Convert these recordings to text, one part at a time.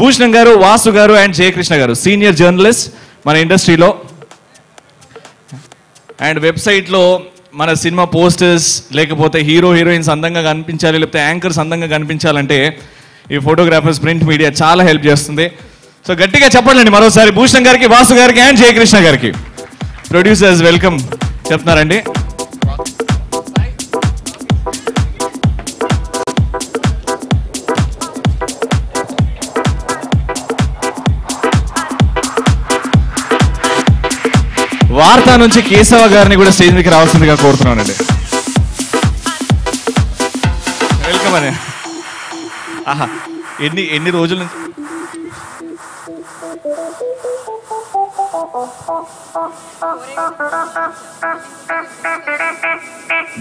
భూషణం గారు, వాసు గారు అండ్ జయకృష్ణ గారు సీనియర్ జర్నలిస్ట్ మన ఇండస్ట్రీలో. అండ్ వెబ్సైట్లో మన సినిమా పోస్టర్స్ లేకపోతే హీరో హీరోయిన్స్ అందంగా కనిపించాలి, లేకపోతే యాంకర్స్ అందంగా కనిపించాలంటే ఈ ఫోటోగ్రాఫర్స్, ప్రింట్ మీడియా చాలా హెల్ప్ చేస్తుంది. సో గట్టిగా చెప్పండి మరోసారి భూషణం గారికి, వాసు గారికి అండ్ జయకృష్ణ గారికి. ప్రొడ్యూసర్స్ వెల్కమ్ చెప్తున్నారండి. వార్త నుంచి కేశవ గారిని కూడా స్టేజ్ మీదకి రావాల్సిందిగా కోరుతున్నానండి. వెల్కమ్ అని. ఆహా, ఎన్ని రోజుల నుంచి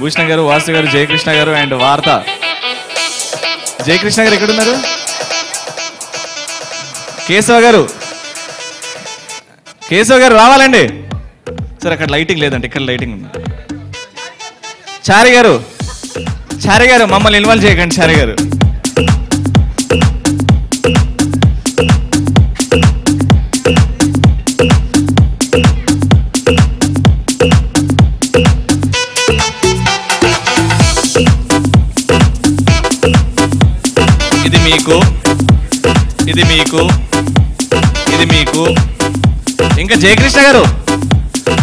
భూషణం గారు, వాసు గారు, జయకృష్ణ గారు అండ్ వార్త. జయకృష్ణ గారు ఎక్కడున్నారు? కేశవ గారు, కేశవ గారు రావాలండి. సరే, అక్కడ లైటింగ్ లేదండి, ఇక్కడ లైటింగ్ ఉంది. చారి గారు, చారి గారు మమ్మల్ని ఇన్వాల్వ్ చేయకండి. చారి గారు, ఇది మీకు, ఇది మీకు, ఇది మీకు. ఇంకా జయకృష్ణ గారు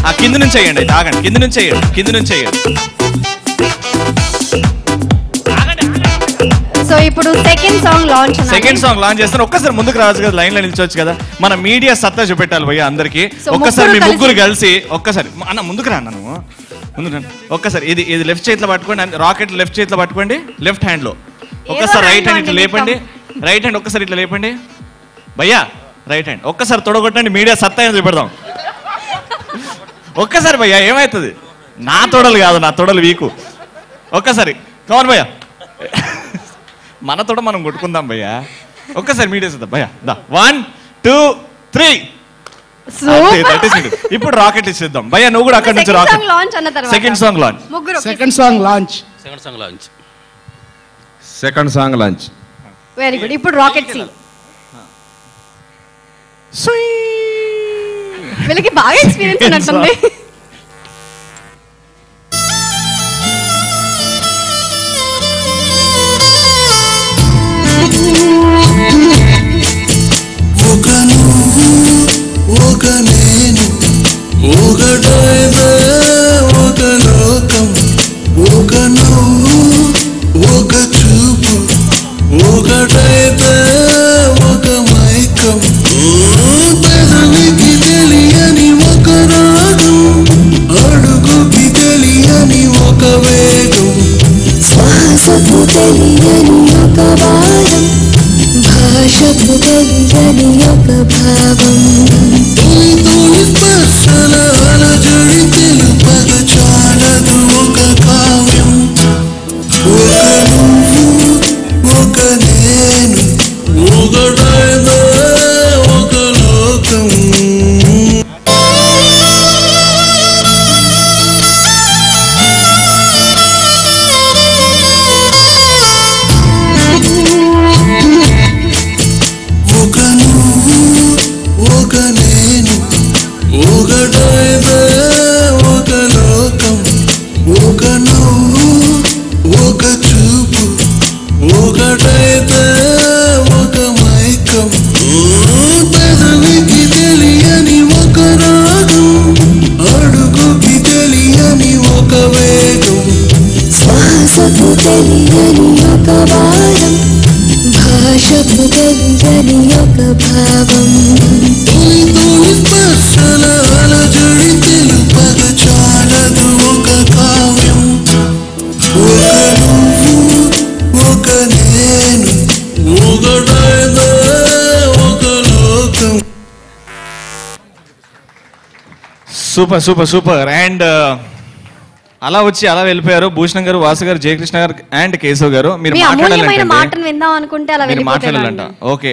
ఆ కింద నుంచి వేయండి, ఆగండి, కింద నుంచి వేయండి, కింద నుంచి వేయండి. సో ఇప్పుడు సెకండ్ సాంగ్ లాంచ్ చేస్తాను. ఒక్కసారి ముందుకు రావచ్చు కదా, లైన్ లో నిల్చోవచ్చు కదా. మన మీడియా సత్తా చూపెట్టాలి భయ్య అందరికి. ఒక్కసారి మీ ముగ్గురు కలిసి ఒక్కసారి అన్న ముందుకు రా, అన్న నువ్వు ముందుకు రండి. ఒక్కసారి ఇది లెఫ్ట్ చేతిలో పట్టుకోండి, రాకెట్ లెఫ్ట్ చేతిలో పట్టుకోండి, లెఫ్ట్ హ్యాండ్ లో. ఒక్కసారి రైట్ హ్యాండ్ ఇట్లా లేపండి, రైట్ హ్యాండ్ ఒక్కసారి ఇట్లా లేపండి భయ్యా, రైట్ హ్యాండ్ ఒక్కసారి తొడగొట్టండి. మీడియా సత్తా ఏం చూపెడదాం ఒక్కసారి భయ్యా. ఏమవుతుంది? నా తొడలు కాదు, నా తొడలు వీకు. ఒక్కసారి కౌన్ భయ్యా, మన తోడ మనం కొట్టుకుందాం భయ్యా. ఒక్కసారి మీడియా చూద్దాం భయ్యా. 1 2 3. ఇప్పుడు రాకెట్ ఇచ్చేద్దాం భయ్యా. నువ్వు కూడా అక్కడ నుంచి rocket. Second song launch. Very good. ఇప్పుడు రాకెట్ సీన్. వీళ్ళకి బాగా ఎక్స్పీరియన్స్ ఉన్నట్టుంది. Super super super. అండ్ అలా వచ్చి అలా వెళ్ళిపోయారు భూషణం గారు, వాసు గారు, జయకృష్ణ గారు అండ్ కేశవ్ గారు. మీరు మాట్లాడాలంట. ఓకే,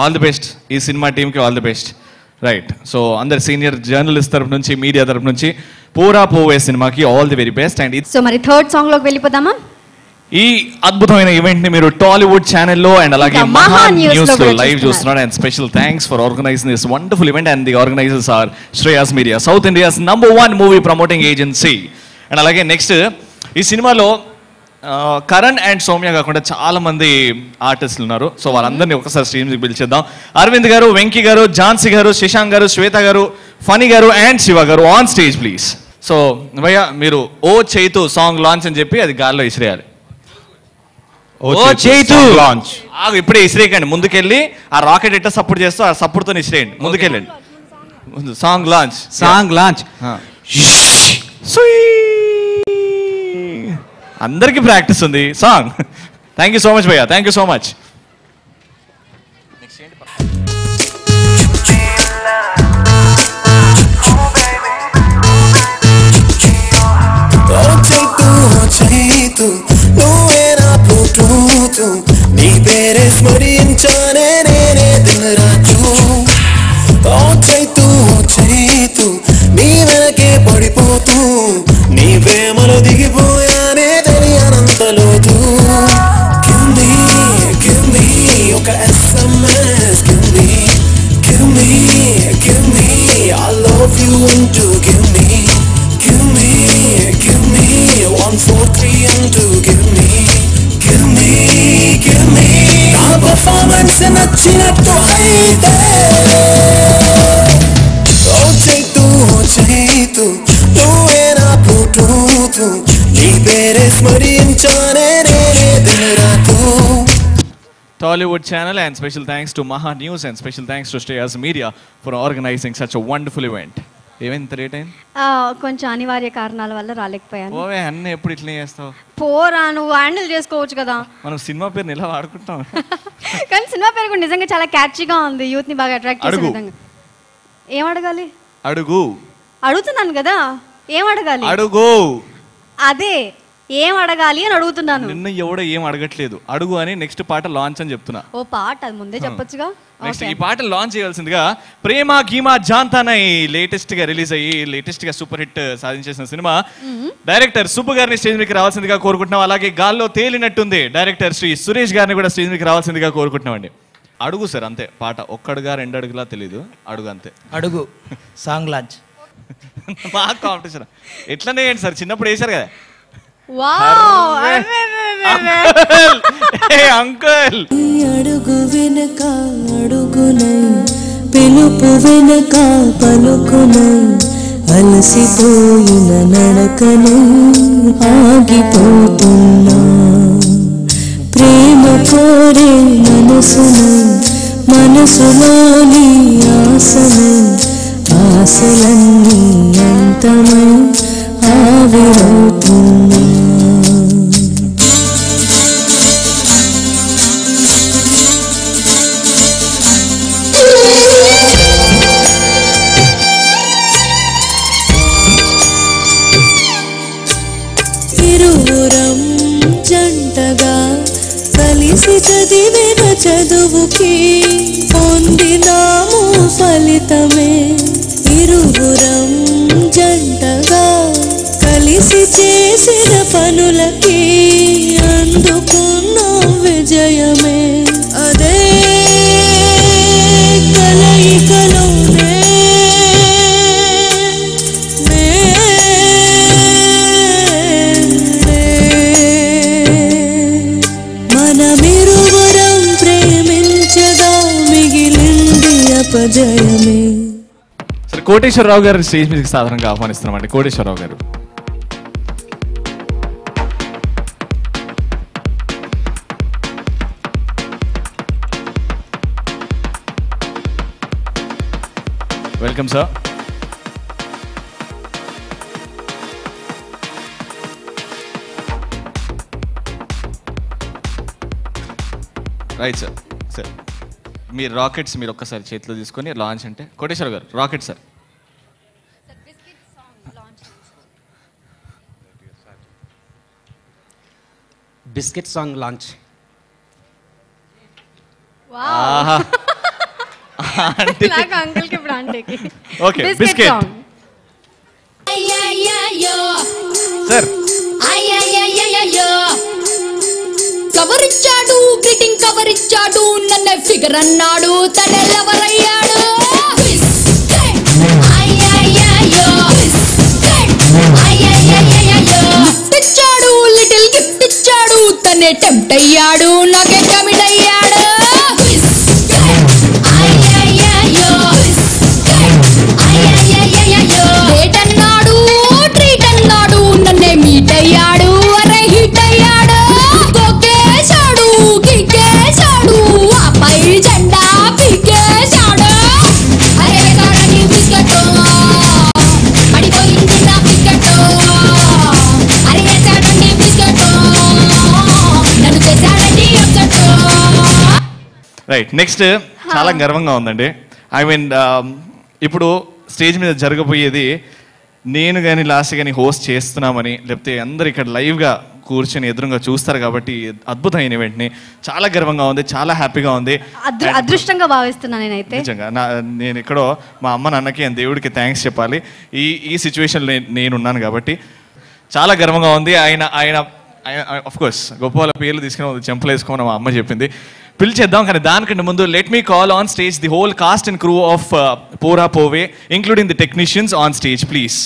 ఆల్ ది బెస్ట్ ఈ సినిమా టీమ్ కి, all the best. Right. So అందరు సీనియర్ జర్నలిస్ట్ తరపు నుంచి, మీడియా తరపు నుంచి పూరా పోవే సినిమాకి all the very best. And so మరి థర్డ్ సాంగ్ లోకి వెళ్ళిపోదామా? ఈ అద్భుతమైన ఈవెంట్ ని మీరు టాలీవుడ్ ఛానల్లో అండ్ అలాగే మహా న్యూస్ లో లైవ్ చూస్తున్నారు. And special thanks for organizing this wonderful event. And the organizers are Shreyas media, South India's #1 movie promoting agency. And అలాగే నెక్స్ట్ ఈ సినిమాలో కరణ్ అండ్ సౌమ్య కాకుండా చాలా మంది ఆర్టిస్టులు ఉన్నారు. సో వాళ్ళందరినీ ఒకసారి స్క్రీన్ కి పిలిచేద్దాం. అరవింద్ గారు, వెంకీ గారు, ఝాన్సీ గారు, శశాంక్ గారు, శ్వేత గారు, ఫనీ గారు అండ్ శివ గారు ఆన్ స్టేజ్ ప్లీజ్. సో భయ్య మీరు ఓ చైతు సాంగ్ లాంచ్ అని చెప్పి అది గాల్లో ఇసిరేయాలి. ఓ చైతు లాంచ్ ఇప్పుడే ఇసిరేయండి. ముందుకెళ్ళి ఆ రాకెట్ ఎట్లా సపోర్ట్ చేస్తూ ఆ సపోర్ట్తో ఇసిరేయండి. ముందుకెళ్ళండి. సాంగ్ లాంచ్ అందరికి ప్రాక్టీస్ ఉంది song. Thank you so much భయ్యా, థ్యాంక్ యూ సో మచ్. నీ పేరే స్మరించానే నేనే దినరాజు. ఓ చైతు చైతు నీ వెనకే పడిపోతూ నీ ప్రేమలో దిగిపోయానే తెలియనంతలోతూ. Give me ఒక SMS, give me I love you and to give me 1 4 3 and to give me నా పర్ఫార్మెన్స్ నచ్చినట్టు అయితే. ఓ చైతు నువ్వే నా బ్లూటూత్ నీ పేరే స్మరించానే నేనే దినరాతు. Tollywood channel and special thanks to Maha News and special thanks to Shreyas Media for organizing such a wonderful event. ఏమైంది rate అయింది? కొంచెం అనివార్య కారణాల వల్ల రాలేకపోయాను. ఓవే అన్నీ ఎప్పుడు ఇట్లా చేస్తావు? పోరా, నువ్వు హ్యాండిల్ చేసుకోవచ్చు కదా. మనం సినిమా పేరుని ఎలా వాడుకుంటాం? కానీ సినిమా పేరు కూడా నిజంగా చాలా క్యాచీగా ఉంది, యూత్ ని బాగా అట్రాక్ట్ చేసే విధంగా. ఏం అడగాలి? అడుగుతున్నాను కదా, ఏం అడగాలి? అడుగు. అదే ఏం అడగాలి అని అడుగుతున్నాను. నిన్న ఎవడో ఏం అడగట్లేదు, అడుగు అని నెక్స్ట్ పాట లాంచ్ అని చెప్తున్నా. ఓ పాట అది ముందే చెప్పొచ్చుగా. నెక్స్ట్ ఈ పాట లాంచ్ చేయాల్సిందిగా ప్రేమ గీమా జాంతానా లేటెస్ట్ గా రిలీజ్ అయ్యి లేటెస్ట్ గా సూపర్ హిట్ సాధించేసిన సినిమా డైరెక్టర్ సుబ్బు గారిని స్టేజ్ మీదకి రావాల్సిందిగా కోరుకుంటున్నాం. అలాగే గాల్లో తేలినట్టుంది డైరెక్టర్ శ్రీ సురేష్ గారిని కూడా స్టేజ్ మీదకి రావాల్సిందిగా కోరుకుంటున్నామండి. అడుగు సార్, అంతే. పాట ఒక్కడుగా 2 అడుగులా తెలీదు, అడుగు అంతే. అడుగు సాంగ్ లాంచ్ మా కాంపిటీషన్ ఎట్లనే ఏంటి సార్, చిన్నప్పుడు వేశారు కదా. అంకుల్ అడుగు వెనక అడుగునై పిలుపు వెనక పలుకునై అలసిపోయిన నడకనై ఆగిపోతున్నా. ప్రేమ కోరే మనసునై మనసులోని ఆశనై ఆశలన్నీ అంతమై ఆవిరవుతున్నా. ఇరువురం జంటగా కలిసి చదివిన చదువుకి పొందినాము ఫలితమే. ఇరువురం జంటగా కలిసి చేసిన పనులకి అందుకున్నాం విజయమే. అదే కలయికలోనే మనమిరువురం ప్రేమించగా మిగిలింది అపజయమే. సరే, కోటేశ్వరరావు గారు స్టేజ్ మీదకి సాధారణంగా ఆహ్వానిస్తున్నామండి. కోటేశ్వరరావు గారు. Welcome sir. Right sir. Sir మీరు రాకెట్స్ మీరు ఒక్కసారి చేతిలో తీసుకొని లాంచ్ అంటే కోటేశ్వర గారు rocket sir. Biscuit song launch. Uncle కి ఇప్పుడు ఆంటీకి ఓకే బిస్కెట్ సార్. ఫ్లవర్ ఇచ్చాడు గ్రీటింగ్ కవర్ ఇచ్చాడు నన్నే ఫిగర్ అన్నాడు తనే లవర్ అయ్యాడు గిఫ్ట్ ఇచ్చాడు లిటిల్ గిఫ్ట్ ఇచ్చాడు తనే టెంప్ట్ అయ్యాడు నాకే కమిట్ అయ్యాడు డేట్ అన్నాడు ట్రీట్ అన్నాడు నన్నే మీట్ అయ్యాడు అరే హిట్ అయ్యాడు కొక్కేశాడు కిక్కేశాడు ఆపై జెండా పీకేశాడు అరే కాడని బిస్కెట్ పడిపోయింది నా బిస్కెట్ అరే వేసాడండి బిస్కెట్ నన్ను చేశాడండి అప్సెట్. రైట్ నెక్స్ట్ చాలా గర్వంగా ఉందండి. ఐ మీన్ ఇప్పుడు స్టేజ్ మీద జరగబోయేది నేను కానీ లాస్ట్ కానీ హోస్ట్ చేస్తున్నామని లేకపోతే అందరు ఇక్కడ లైవ్గా కూర్చొని ఎదురుగా చూస్తారు కాబట్టి అద్భుతమైన ఈవెంట్ని చాలా గర్వంగా ఉంది, చాలా హ్యాపీగా ఉంది. అదృష్టంగా భావిస్తున్నాను నేనైతే నిజంగా నేను ఎక్కడో మా అమ్మ నాన్నకి దేవుడికి థ్యాంక్స్ చెప్పాలి. ఈ సిచ్యువేషన్లో నేనున్నాను కాబట్టి చాలా గర్వంగా ఉంది. ఆయన ఆయన ఆఫ్ కోర్స్ గొప్ప వాళ్ళ పేర్లు తీసుకుని చెంపలు వేసుకోమని మా అమ్మ చెప్పింది. పిలిచేద్దాం, కానీ దానికంటే ముందు let me call on stage the whole cost and crew of పోరా పోవే including the technicians on stage please.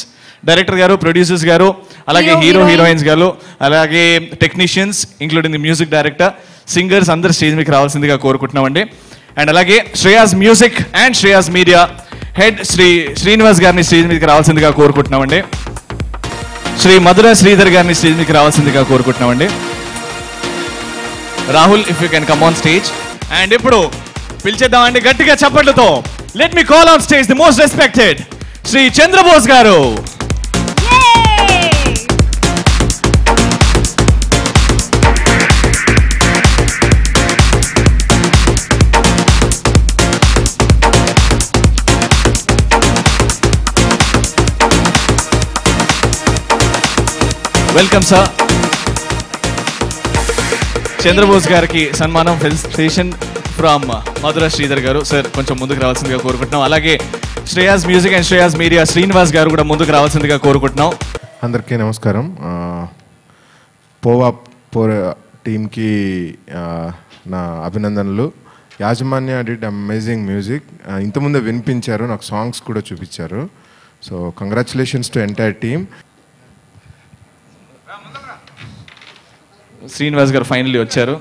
Director గారు, ప్రొడ్యూసర్స్ గారు, అలాగే హీరోయిన్స్ గారు, అలాగే technicians including the music director, singers అందరు స్టేజ్ మీకు రావాల్సిందిగా కోరుకుంటున్నామండి. అండ్ అలాగే Shreyas music and Shreyas media head Srinivas గారిని స్టేజ్ మీదకి రావాల్సిందిగా కోరుకుంటున్నామండి. శ్రీ మధుర శ్రీధర్ గారిని స్టేజ్ మీదకి రావాల్సిందిగా కోరుకుంటున్నామండి. Rahul if you can come on stage. And ఇప్పుడు పిలిచేద్దామండి గట్టిగా చప్పట్లతో. Let me call on stage the most respected Shri Chandrabose garu. Welcome sir. Chandrabose గారికి సన్మానం ఫెలిసిటేషన్ ఫ్రమ్ మధుర శ్రీధర్ గారు. సార్ కొంచెం ముందుకు రావాల్సిందిగా కోరుకుంటున్నాం. అలాగే Shreyas music and Shreyas media Srinivas గారు కూడా ముందుకు రావాల్సిందిగా కోరుకుంటున్నాం. అందరికీ నమస్కారం. పోరా టీంకి నా అభినందనలు. యాజమాన్య డిడ్ అమేజింగ్ మ్యూజిక్. ఇంతకుముందే వినిపించారు, నాకు సాంగ్స్ కూడా చూపించారు. So congratulations to entire team. Srinivas గారు ఫైనల్లీ వచ్చారు.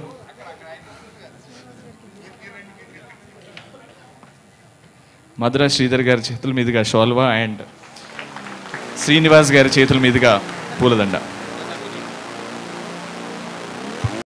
మధుర శ్రీధర్ గారి చేతుల మీదుగా షాల్వా అండ్ శ్రీనివాస్ గారి చేతుల మీదుగా పూలదండ.